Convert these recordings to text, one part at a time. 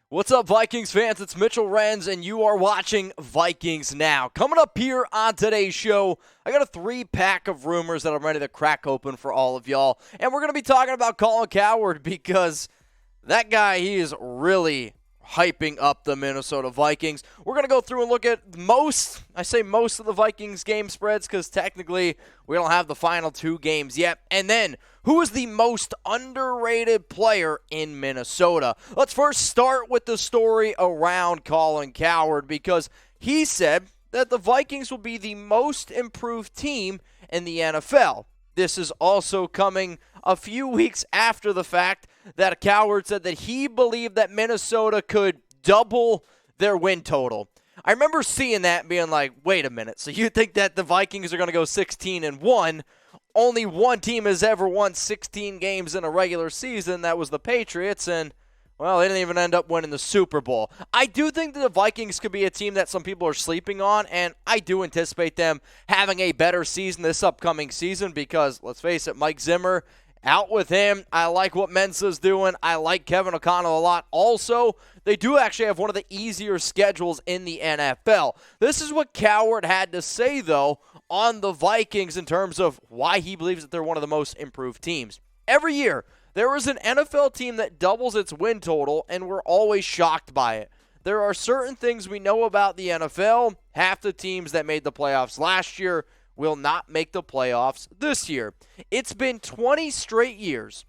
What's up, Vikings fans? It's Mitchell Renz, and you are watching Vikings Now. Coming up here on today's show, I got a 3-pack of rumors that I'm ready to crack open for all of y'all. And we're going to be talking about Colin Cowherd because that guy, he is really hyping up the Minnesota Vikings. We're going to go through and look at most of the Vikings game spreads because technically we don't have the final 2 games yet. And then, who is the most underrated player in Minnesota? Let's first start with the story around Colin Cowherd because he said that the Vikings will be the most improved team in the NFL. This is also coming a few weeks after the fact that Cowherd said that he believed that Minnesota could double their win total. I remember seeing that and being like, wait a minute, so you think that the Vikings are going to go 16-1? Only one team has ever won 16 games in a regular season. That was the Patriots, and, well, they didn't even end up winning the Super Bowl. I do think that the Vikings could be a team that some people are sleeping on, and I do anticipate them having a better season this upcoming season because, let's face it, Mike Zimmer, out with him. I like what Mensa's doing. I like Kevin O'Connell a lot. Also, they do actually have one of the easier schedules in the NFL. This is what Cowherd had to say, though, on the Vikings in terms of why he believes that they're one of the most improved teams. Every year, there is an NFL team that doubles its win total, and we're always shocked by it. There are certain things we know about the NFL. Half the teams that made the playoffs last year will not make the playoffs this year. It's been 20 straight years.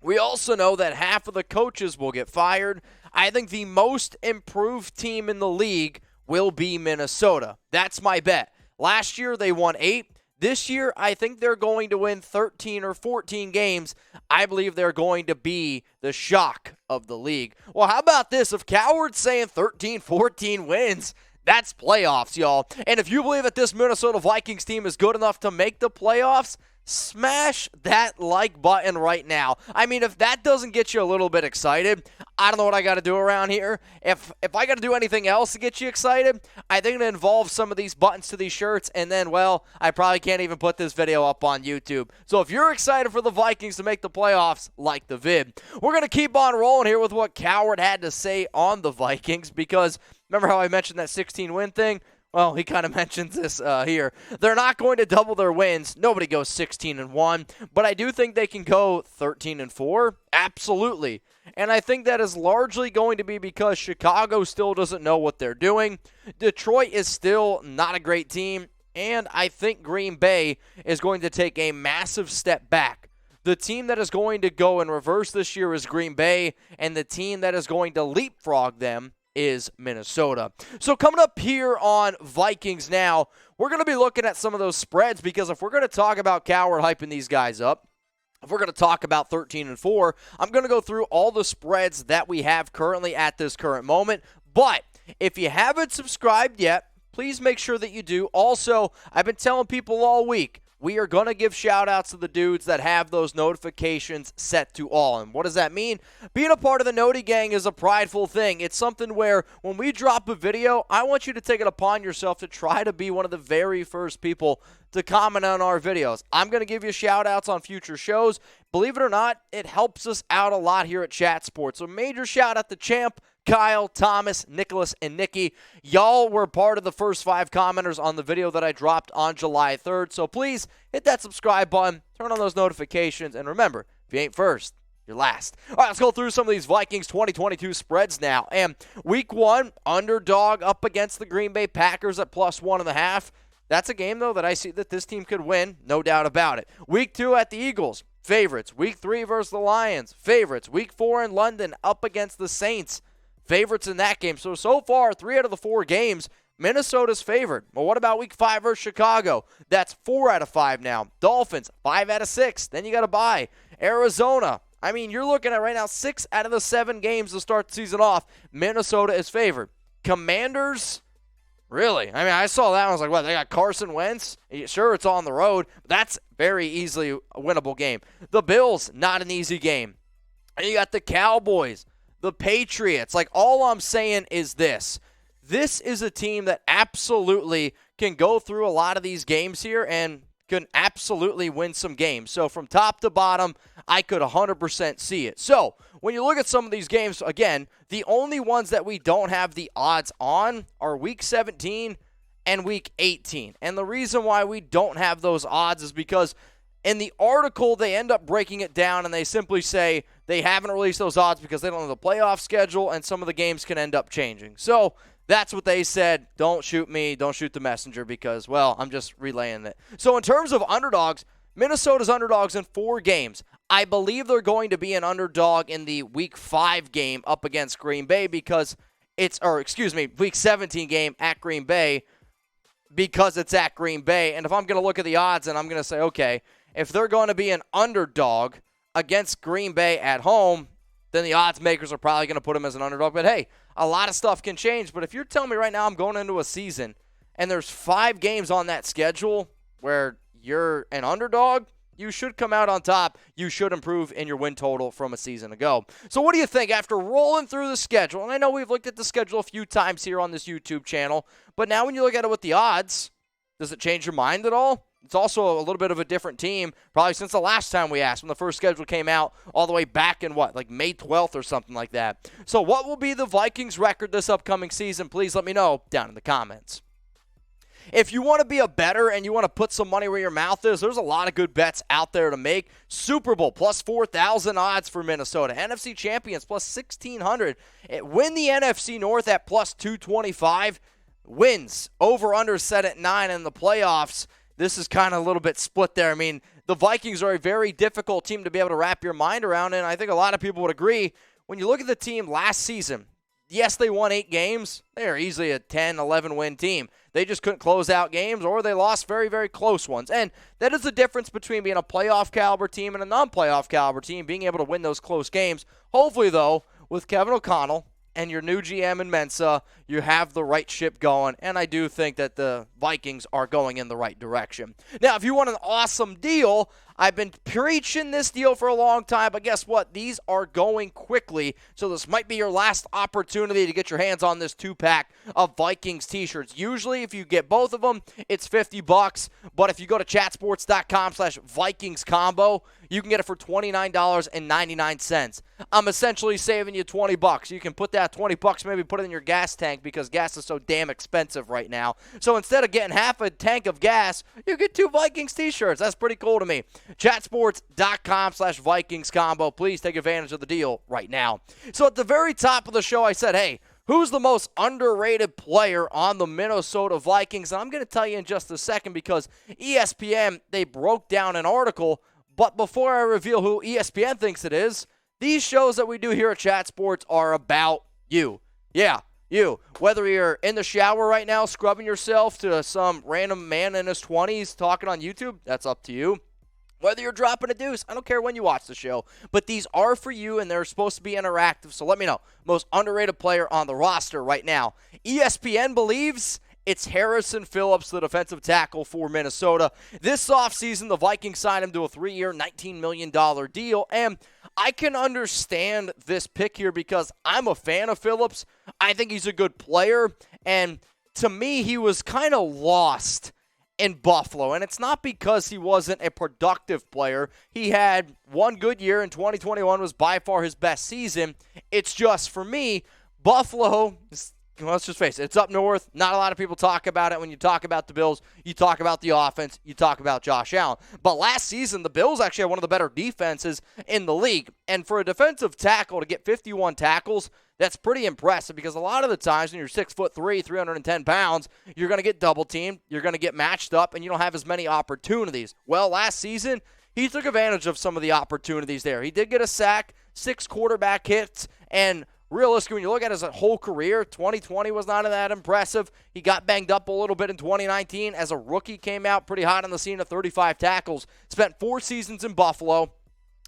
We also know that half of the coaches will get fired. I think the most improved team in the league will be Minnesota. That's my bet. Last year, they won 8. This year, I think they're going to win 13 or 14 games. I believe they're going to be the shock of the league. Well, how about this? If Cowherd's saying 13, 14 wins, that's playoffs, y'all. And if you believe that this Minnesota Vikings team is good enough to make the playoffs, smash that like button right now. I mean, if that doesn't get you a little bit excited, I don't know what I got to do around here. If I got to do anything else to get you excited, I think it involves some of these buttons to these shirts, and then, well, I probably can't even put this video up on YouTube. So if you're excited for the Vikings to make the playoffs, like the vid. We're going to keep on rolling here with what Cowherd had to say on the Vikings because remember how I mentioned that 16-win thing? Well, he kind of mentions this here. They're not going to double their wins. Nobody goes 16-1, but I do think they can go 13-4. Absolutely. And I think that is largely going to be because Chicago still doesn't know what they're doing. Detroit is still not a great team, and I think Green Bay is going to take a massive step back. The team that is going to go in reverse this year is Green Bay, and the team that is going to leapfrog them is Minnesota. So coming up here on Vikings Now, we're going to be looking at some of those spreads because if we're going to talk about Cowherd hyping these guys up, if we're going to talk about 13-4, I'm going to go through all the spreads that we have currently at this current moment. But if you haven't subscribed yet, please make sure that you do. Also, I've been telling people all week, we are going to give shout-outs to the dudes that have those notifications set to all. And what does that mean? Being a part of the Noti Gang is a prideful thing. It's something where when we drop a video, I want you to take it upon yourself to try to be one of the very first people to comment on our videos. I'm going to give you shout-outs on future shows. Believe it or not, it helps us out a lot here at Chat Sports. So major shout-out to Champ, Kyle, Thomas, Nicholas, and Nikki. Y'all were part of the first 5 commenters on the video that I dropped on July 3rd. So please hit that subscribe button, turn on those notifications, and remember, if you ain't first, you're last. All right, let's go through some of these Vikings 2022 spreads now. And week 1, underdog up against the Green Bay Packers at +1.5. That's a game, though, that I see that this team could win, no doubt about it. Week 2 at the Eagles, favorites. Week 3 versus the Lions, favorites. Week 4 in London up against the Saints, favorites in that game. So far, 3 out of the 4 games, Minnesota's favored. Well, what about Week 5 versus Chicago? That's 4 out of 5 now. Dolphins, 5 out of 6. Then you got to bye. Arizona. I mean, you're looking at right now 6 out of the 7 games to start the season off. Minnesota is favored. Commanders, really? I mean, I saw that. I was like, what, they got Carson Wentz? Sure, it's on the road. But that's very easily a winnable game. The Bills, not an easy game. And you got the Cowboys, the Patriots. Like, all I'm saying is this. This is a team that absolutely can go through a lot of these games here and can absolutely win some games. So from top to bottom, I could 100% see it. So when you look at some of these games, again, the only ones that we don't have the odds on are Week 17 and Week 18. And the reason why we don't have those odds is because in the article, they end up breaking it down, and they simply say they haven't released those odds because they don't have the playoff schedule, and some of the games can end up changing. So that's what they said. Don't shoot me. Don't shoot the messenger because, well, I'm just relaying it. So in terms of underdogs, Minnesota's underdogs in 4 games. I believe they're going to be an underdog in the Week 5 game up against Green Bay because Week 17 game at Green Bay because it's at Green Bay. And if I'm going to look at the odds and I'm going to say, okay, if they're going to be an underdog against Green Bay at home, then the odds makers are probably going to put them as an underdog. But hey, a lot of stuff can change. But if you're telling me right now I'm going into a season and there's 5 games on that schedule where you're an underdog, you should come out on top. You should improve in your win total from a season ago. So what do you think after rolling through the schedule? And I know we've looked at the schedule a few times here on this YouTube channel, but now when you look at it with the odds, does it change your mind at all? It's also a little bit of a different team, probably since the last time we asked, when the first schedule came out, all the way back in May 12th or something like that. So what will be the Vikings' record this upcoming season? Please let me know down in the comments. If you want to be a bettor and you want to put some money where your mouth is, there's a lot of good bets out there to make. Super Bowl, plus 4,000 odds for Minnesota. NFC champions, plus 1,600. Win the NFC North at plus 225. Wins, over-under set at 9 in the playoffs. This is kind of a little bit split there. I mean, the Vikings are a very difficult team to be able to wrap your mind around, and I think a lot of people would agree. When you look at the team last season, yes, they won 8 games. They are easily a 10, 11-win team. They just couldn't close out games, or they lost very, very close ones. And that is the difference between being a playoff caliber team and a non-playoff caliber team, being able to win those close games. Hopefully, though, with Kevin O'Connell and your new GM in Mensa, you have the right ship going, and I do think that the Vikings are going in the right direction. Now, if you want an awesome deal, I've been preaching this deal for a long time, but guess what? These are going quickly, so this might be your last opportunity to get your hands on this 2-pack of Vikings t-shirts. Usually, if you get both of them, it's $50, but if you go to chatsports.com/Vikings combo, you can get it for $29.99. I'm essentially saving you $20. You can put that $20, maybe put it in your gas tank because gas is so damn expensive right now. So instead of getting half a tank of gas, you get 2 Vikings t-shirts. That's pretty cool to me. Chatsports.com/Vikings combo. Please take advantage of the deal right now. So at the very top of the show, I said, hey, who's the most underrated player on the Minnesota Vikings? And I'm going to tell you in just a second because ESPN, they broke down an article. But before I reveal who ESPN thinks it is, these shows that we do here at Chat Sports are about you. Yeah, you. Whether you're in the shower right now scrubbing yourself to some random man in his 20s talking on YouTube, that's up to you. Whether you're dropping a deuce, I don't care when you watch the show, but these are for you, and they're supposed to be interactive, so let me know. Most underrated player on the roster right now. ESPN believes it's Harrison Phillips, the defensive tackle for Minnesota. This offseason, the Vikings signed him to a 3-year, $19 million deal, and I can understand this pick here because I'm a fan of Phillips. I think he's a good player, and to me, he was kind of lost in Buffalo, and it's not because he wasn't a productive player. He had one good year in 2021, was by far his best season. It's just, for me, Buffalo, let's just face it, it's up north. Not a lot of people talk about it. When you talk about the Bills, you talk about the offense, you talk about Josh Allen. But last season, the Bills actually had one of the better defenses in the league, and for a defensive tackle to get 51 tackles, that's pretty impressive because a lot of the times when you're 6'3", 310 pounds, you're going to get double teamed, you're going to get matched up, and you don't have as many opportunities. Well, last season, he took advantage of some of the opportunities there. He did get a sack, 6 quarterback hits, and realistically, when you look at his whole career, 2020 was not that impressive. He got banged up a little bit in 2019 as a rookie, came out pretty hot on the scene at 35 tackles, spent 4 seasons in Buffalo.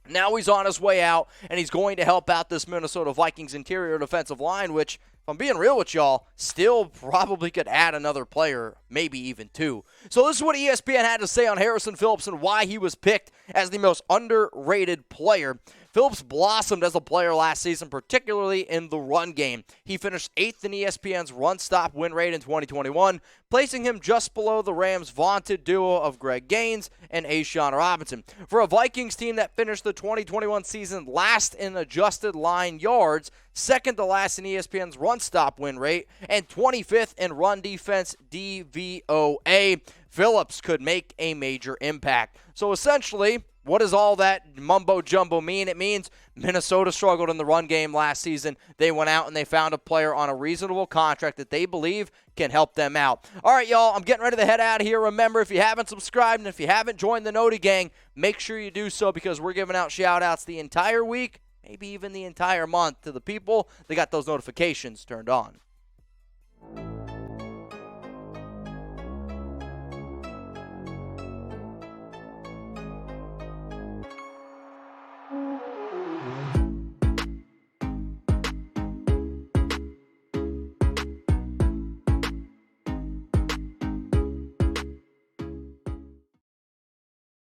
Now he's on his way out, and he's going to help out this Minnesota Vikings interior defensive line, which, if I'm being real with y'all, still probably could add another player, maybe even 2. So this is what ESPN had to say on Harrison Phillips and why he was picked as the most underrated player. Phillips blossomed as a player last season, particularly in the run game. He finished 8th in ESPN's run-stop win rate in 2021, placing him just below the Rams' vaunted duo of Greg Gaines and A'Shawn Robinson. For a Vikings team that finished the 2021 season last in adjusted line yards, second to last in ESPN's run-stop win rate, and 25th in run defense DVOA, Phillips could make a major impact. So essentially, what does all that mumbo-jumbo mean? It means Minnesota struggled in the run game last season. They went out and they found a player on a reasonable contract that they believe can help them out. All right, y'all, I'm getting ready to head out of here. Remember, if you haven't subscribed and if you haven't joined the Noti Gang, make sure you do so because we're giving out shout-outs the entire week, maybe even the entire month to the people that got those notifications turned on.